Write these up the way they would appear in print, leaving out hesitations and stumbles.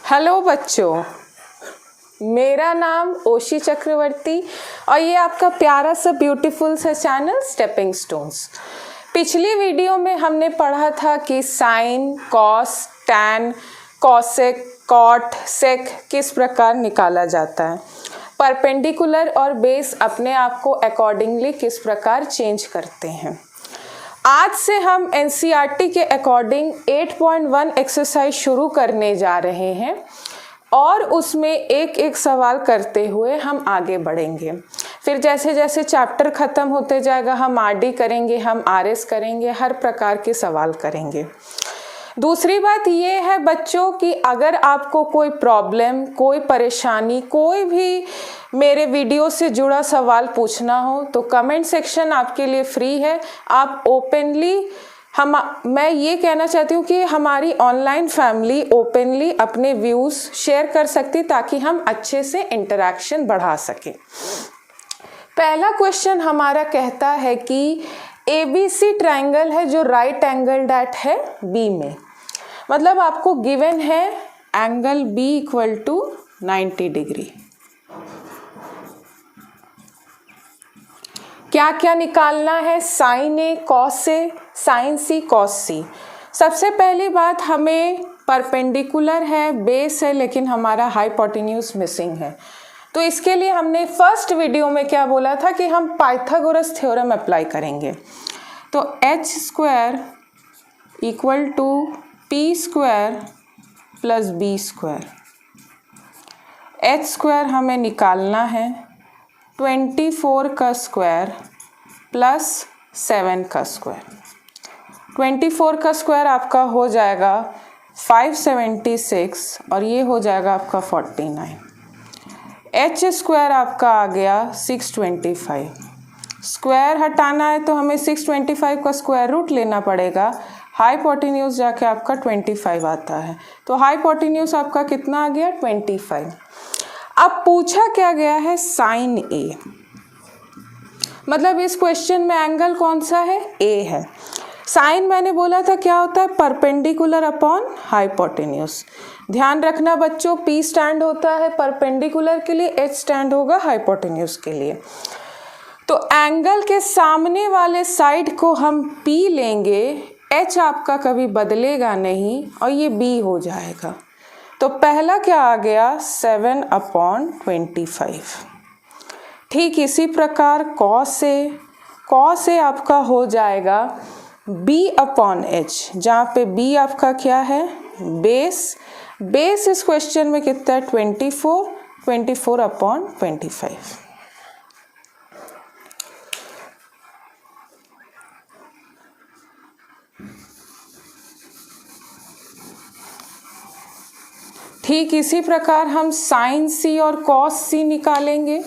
Hello बच्चों, मेरा नाम ओशी चक्रवर्ती और ये आपका प्यारा सा ब्यूटीफुल सा चैनल स्टेपिंग स्टोन्स। पिछली वीडियो में हमने पढ़ा था कि sine, cos, tan, cosec, cot, sec किस प्रकार निकाला जाता है, परपेंडिकुलर और बेस अपने आप को अकॉर्डिंगली किस प्रकार चेंज करते हैं। आज से हम एनसीईआरटी के अकॉर्डिंग 8.1 एक्सरसाइज शुरू करने जा रहे हैं और उसमें एक एक सवाल करते हुए हम आगे बढ़ेंगे। फिर जैसे जैसे चैप्टर ख़त्म होते जाएगा हम आरडी करेंगे, हम आरएस करेंगे, हर प्रकार के सवाल करेंगे। दूसरी बात ये है बच्चों कि अगर आपको कोई प्रॉब्लम, कोई परेशानी, कोई भी मेरे वीडियो से जुड़ा सवाल पूछना हो तो कमेंट सेक्शन आपके लिए फ्री है। आप ओपनली मैं ये कहना चाहती हूँ कि हमारी ऑनलाइन फैमिली ओपनली अपने व्यूज़ शेयर कर सकती ताकि हम अच्छे से इंटरेक्शन बढ़ा सकें। पहला क्वेश्चन हमारा कहता है कि एबीसी ट्रायंगल है जो राइट एंगल डैट है बी में, मतलब आपको गिवन है angle B equal to 90 degree. क्या क्या निकालना है? Sine A, cos A, sine C, cos C. सबसे पहली बात, हमें परपेंडिकुलर है, बेस है, लेकिन हमारा हाइपोटेन्यूज मिसिंग है। तो इसके लिए हमने फर्स्ट वीडियो में क्या बोला था कि हम पाइथागोरस थ्योरम अप्लाई करेंगे। तो H square equal to P square plus B square. H square हमें निकालना है 24 का स्क्वायर प्लस 7 का स्क्वायर। 24 का स्क्वायर आपका हो जाएगा 576 और ये हो जाएगा आपका 49। एच स्क्वायर आपका आ गया 625। स्क्वायर हटाना है तो हमें 625 का स्क्वायर रूट लेना पड़ेगा। हाइपोटेन्यूज जाके आपका 25 आता है, तो हाइपोटेन्यूज आपका कितना आ गया? 25। अब पूछा क्या गया है? साइन ए, मतलब इस क्वेश्चन में एंगल कौन सा है? ए है। साइन मैंने बोला था क्या होता है? Perpendicular upon hypotenuse. ध्यान रखना बच्चों, पी स्टैंड होता है परपेंडिकुलर के लिए, एच स्टैंड होगा हाइपोटेन्यूज के लिए। तो एंगल के सामने वाले साइड को हम पी लेंगे, एच आपका कभी बदलेगा नहीं और ये बी हो जाएगा। तो पहला क्या आ गया? 7/25। ठीक इसी प्रकार कॉस ए आपका हो जाएगा बी अपॉन एच, जहाँ पे बी आपका क्या है? बेस। बेस इस क्वेश्चन में कितना है? 24/25। ठीक इसी प्रकार हम साइन सी और कॉस सी निकालेंगे।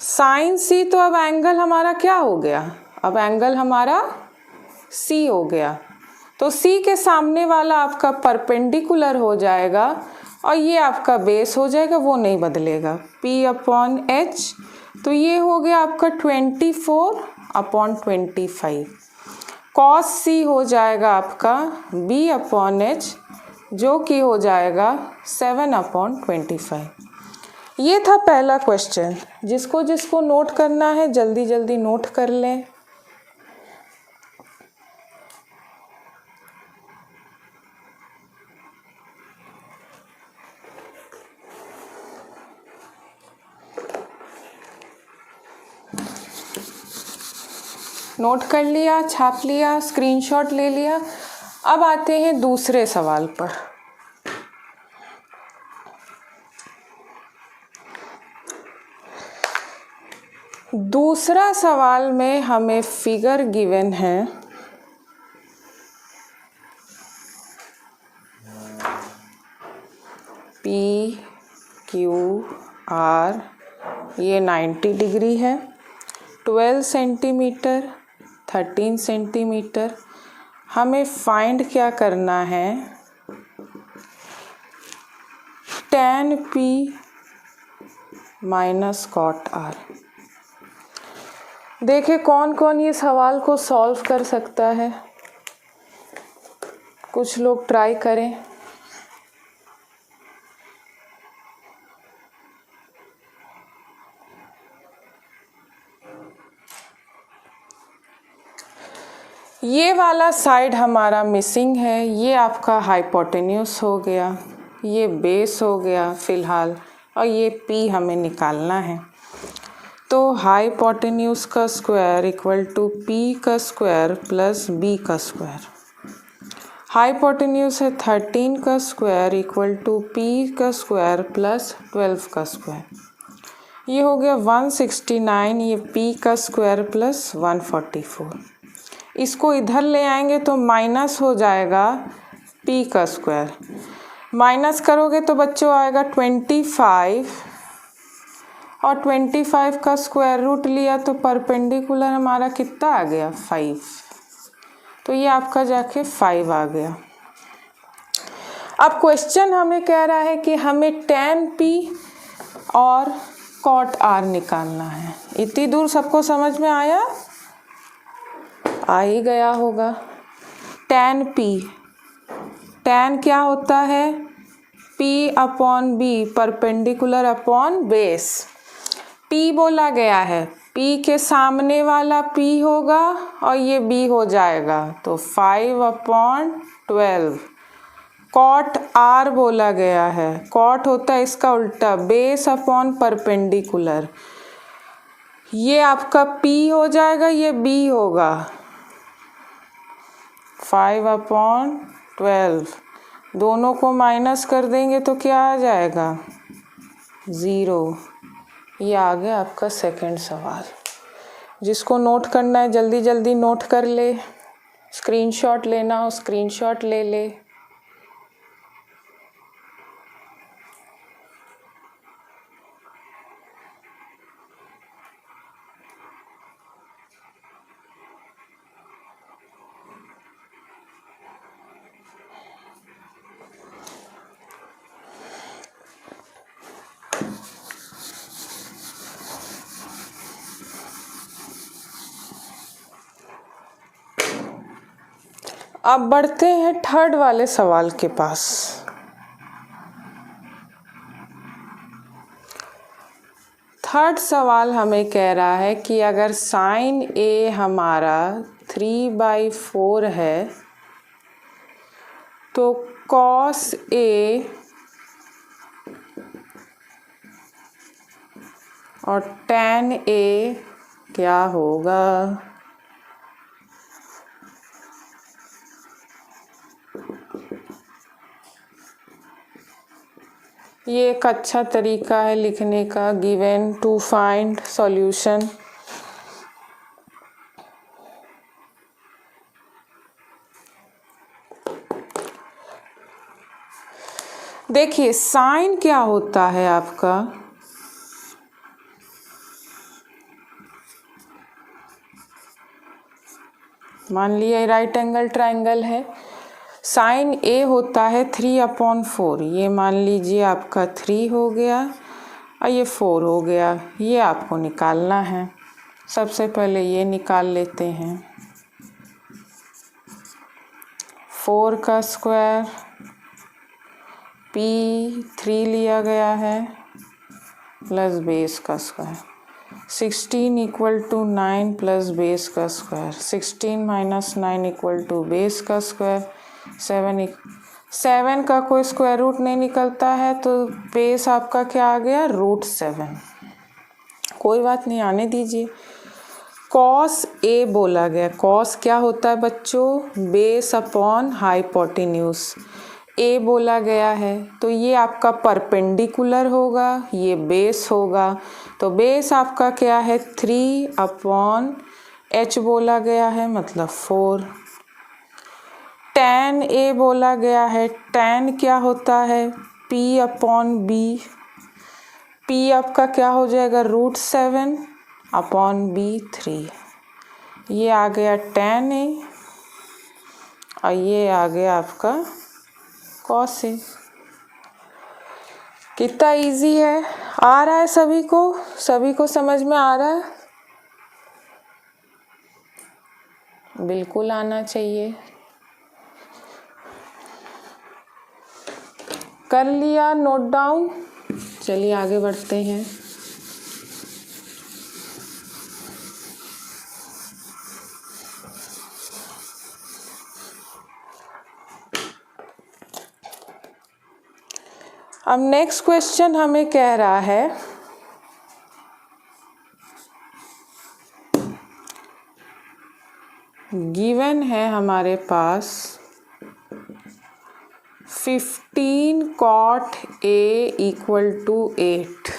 साइन सी तो अब एंगल हमारा क्या हो गया? अब एंगल हमारा सी हो गया। तो सी के सामने वाला आपका परपेंडिकुलर हो जाएगा और ये आपका बेस हो जाएगा, वो नहीं बदलेगा। P अपॉन एच, तो ये हो गया आपका 24/25। कॉस सी हो जाएगा आपका B अपॉन एच, जो कि हो जाएगा 7/25। ये था पहला क्वेश्चन। जिसको जिसको नोट करना है जल्दी जल्दी नोट कर लें। नोट कर लिया, छाप लिया, स्क्रीनशॉट ले लिया। अब आते हैं दूसरे सवाल पर। दूसरा सवाल में हमें फिगर गिवन है पी क्यू आर, ये 90 डिग्री है, 12 सेंटीमीटर, 13 सेंटीमीटर। हमें फाइंड क्या करना है? tan P minus cot R। देखें कौन कौन ये सवाल को सॉल्व कर सकता है। कुछ लोग ट्राई करें। ये वाला साइड हमारा मिसिंग है। ये आपका हाइपोटेन्यूस हो गया, ये बेस हो गया फिलहाल, और ये पी हमें निकालना है। तो हाइपोटेन्यूस का स्क्वायर इक्वल टू पी का स्क्वायर प्लस बी का स्क्वायर। हाइपोटेन्यूस है 13 का स्क्वायर इक्वल टू पी का स्क्वायर प्लस 12 का स्क्वायर। ये हो गया 169, ये पी का स्क्वायर प्लस 144। इसको इधर ले आएंगे तो माइनस हो जाएगा पी का स्क्वायर। माइनस करोगे तो बच्चों आएगा 25, और 25 का स्क्वायर रूट लिया तो परपेंडिकुलर हमारा कितना आ गया 5। तो ये आपका जाके 5 आ गया। अब क्वेश्चन हमें कह रहा है कि हमें tan p और cot r निकालना है। इतनी दूर सबको समझ में आया? आ ही गया होगा। tan p, tan क्या होता है? p upon b, perpendicular upon base. p बोला गया है, p के सामने वाला p होगा और ये b हो जाएगा, तो 5/12। cot r बोला गया है, cot होता है इसका उल्टा, बेस अपॉन परपेंडिकुलर। ये आपका p हो जाएगा, ये b होगा, 5/12। दोनों को माइनस कर देंगे तो क्या आ जाएगा? 0। ये आ गया आपका सेकंड सवाल। जिसको नोट करना है जल्दी जल्दी नोट कर ले, स्क्रीनशॉट लेना हो स्क्रीनशॉट ले ले। अब बढ़ते हैं थर्ड वाले सवाल के पास। थर्ड सवाल हमें कह रहा है कि अगर साइन ए हमारा 3/4 है तो कॉस ए और टैन ए क्या होगा? ये एक अच्छा तरीका है लिखने का, गिवन टू फाइंड सॉल्यूशन। देखिए साइन क्या होता है आपका, मान लिया राइट एंगल ट्रायंगल है, साइन ए होता है 3/4। ये मान लीजिए आपका 3 हो गया और ये 4 हो गया। ये आपको निकालना है। सबसे पहले ये निकाल लेते हैं। 4 का स्क्वायर, p3 लिया गया है, प्लस बेस का square. 16 equal to 9 plus base का square. 16 minus 9 equal to base का स्क्वायर। 7 का कोई स्क्वायर रूट नहीं निकलता है तो बेस आपका क्या आ गया? √7। कोई बात नहीं, आने दीजिए। कॉस ए बोला गया। कॉस क्या होता है बच्चों? Base upon hypotenuse. ए बोला गया है तो ये आपका परपेंडिकुलर होगा, ये बेस होगा, तो बेस आपका क्या है? 3/h बोला गया है, मतलब 4। टैन ए बोला गया है। टैन क्या होता है? p/b। p आपका क्या हो जाएगा? √7/b3। ये आ गया टैन ए और ये आ गया आपका कॉस ए। कितना इजी है, आ रहा है सभी को? सभी को समझ में आ रहा है? बिल्कुल आना चाहिए। कर लिया नोट डाउन? चलिए आगे बढ़ते हैं। अब नेक्स्ट क्वेश्चन हमें कह रहा है गिवन है हमारे पास 15 cot A = 8।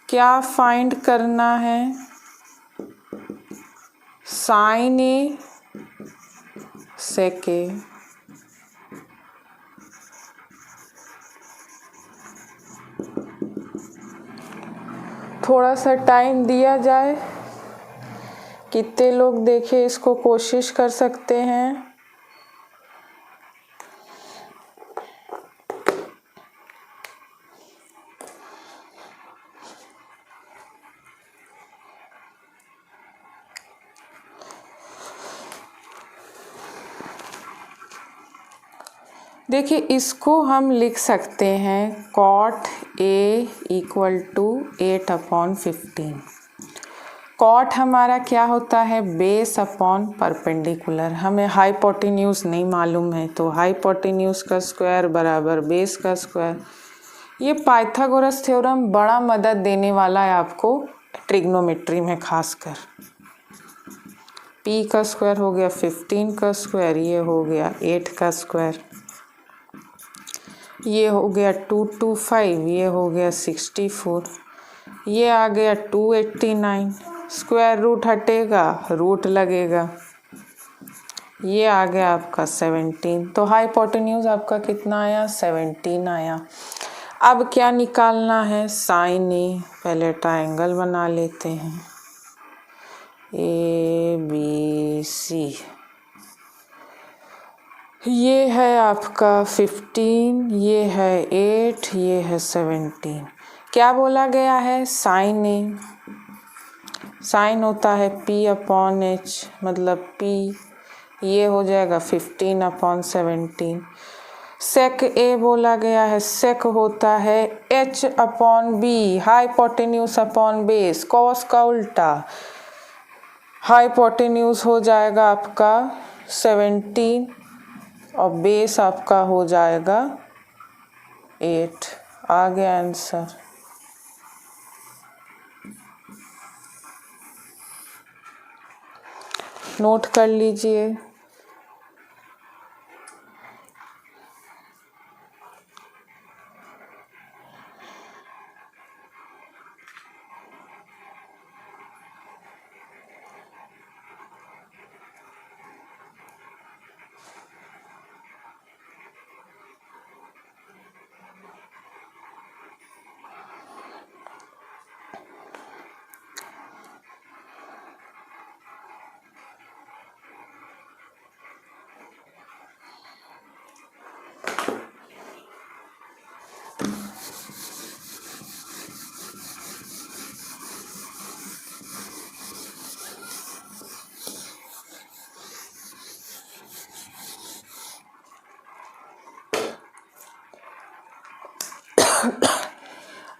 क्या फाइंड करना है? sin A sec A। थोड़ा सा टाइम दिया जाए, कितने लोग देखे इसको कोशिश कर सकते हैं। देखिए इसको हम लिख सकते हैं cot A = 8/15। कॉट हमारा क्या होता है? Base upon perpendicular. हमें हाइपोटेन्यूज नहीं मालूम है तो हाइपोटेन्यूज का स्क्वायर बराबर बेस का स्क्वायर। ये पाइथागोरस थ्योरम बड़ा मदद देने वाला है आपको ट्रिग्नोमेट्री में खासकर। p का स्क्वायर हो गया 15 का स्क्वायर, ये हो गया 8 का स्क्वायर, ये हो गया 225, ये हो गया 64, ये आ गया 289। स्क्वायर रूट हटेगा, रूट लगेगा, ये आ गया आपका 17। तो हाइपोटेन्यूज आपका कितना आया? 17 आया। अब क्या निकालना है? साइन ए। पहले ट्रायंगल बना लेते हैं ABC। ये है आपका 15, ये है 8, ये है 17। क्या बोला गया है? साइन ए। साइन होता है P/H, मतलब P, ये हो जाएगा 15/17। सेक ए बोला गया है, सेक होता है H/B, hypotenuse upon base, cos का उल्टा। हाइपोटेन्यूज हो जाएगा आपका 17 और बेस आपका हो जाएगा 8। आ गया आंसर। नोट कर लीजिए।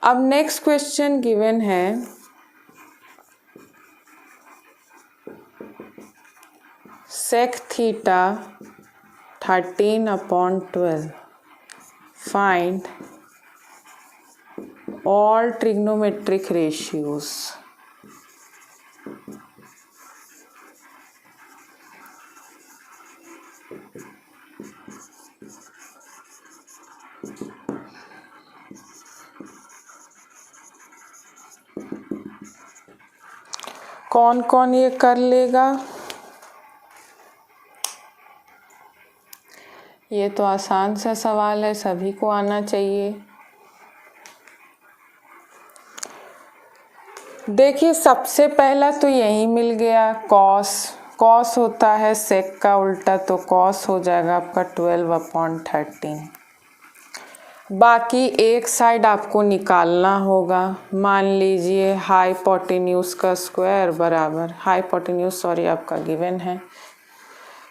अब नेक्स्ट क्वेश्चन गिवन है sec theta 13/12। Find all trigonometric ratios। कौन कौन ये कर लेगा? ये तो आसान सा सवाल है, सभी को आना चाहिए। देखिए सबसे पहला तो यही मिल गया, कॉस। कॉस होता है सेक का उल्टा, तो कॉस हो जाएगा आपका 12/13। बाकी एक साइड आपको निकालना होगा। मान लीजिए हाइपोटेन्यूज का स्क्वायर बराबर आपका गिवन है,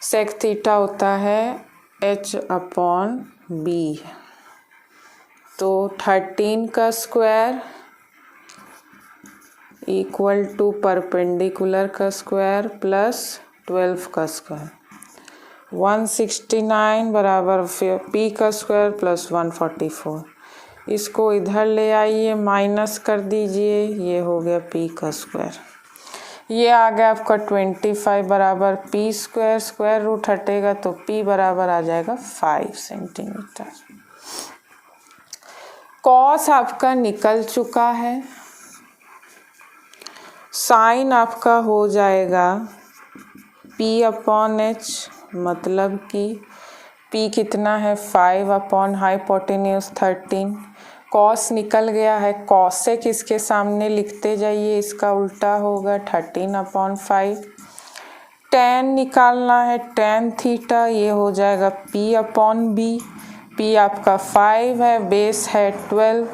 सेक थीटा होता है h/b, तो 13 का स्क्वायर इक्वल टू परपेंडिकुलर का स्क्वायर प्लस 12 का स्क्वायर, 169 बराबर p का स्क्वायर प्लस 144। इसको इधर ले आइए, माइनस कर दीजिए, ये हो गया p का स्क्वायर। ये आ गया आपका 25 बराबर p स्क्वायर, स्क्वायर रूट हटेगा तो p बराबर आ जाएगा 5 सेंटीमीटर। कॉस आपका निकल चुका है, साइन आपका हो जाएगा p/h, मतलब कि p कितना है 5 हाइपोटेन्यूज 13। कॉस निकल गया है, कॉसेक इसके सामने लिखते जाइए, इसका उल्टा होगा 13/5। tan निकालना है, tan थीटा, ये हो जाएगा p/b, p आपका 5 है, बेस है 12,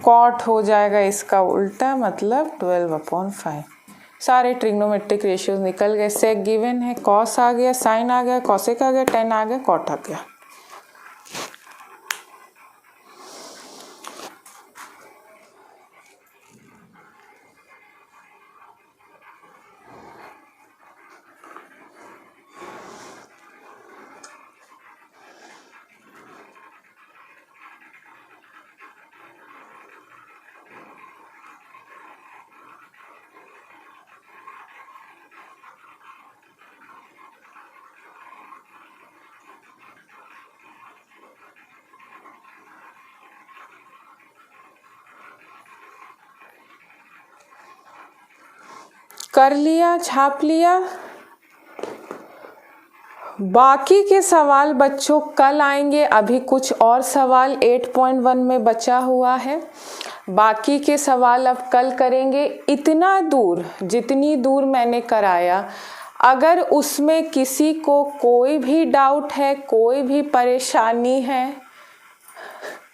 कॉट हो जाएगा इसका उल्टा, मतलब 12/5। सारे ट्रिग्नोमेट्रिक रेशियोज निकल गए। सेक गिवन है, कॉस आ गया, साइन आ गया, कॉसेक आ गया, tan आ गया, कॉट आ गया। कर लिया, छाप लिया। बाकी के सवाल बच्चों कल आएंगे, अभी कुछ और सवाल 8.1 में बचा हुआ है। बाकी के सवाल अब कल करेंगे। इतना दूर जितनी दूर मैंने कराया, अगर उसमें किसी को कोई भी डाउट है, कोई भी परेशानी है,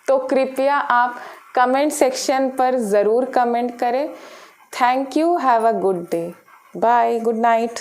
तो कृपया आप कमेंट सेक्शन पर ज़रूर कमेंट करें। Thank you, have a good day, bye, good night.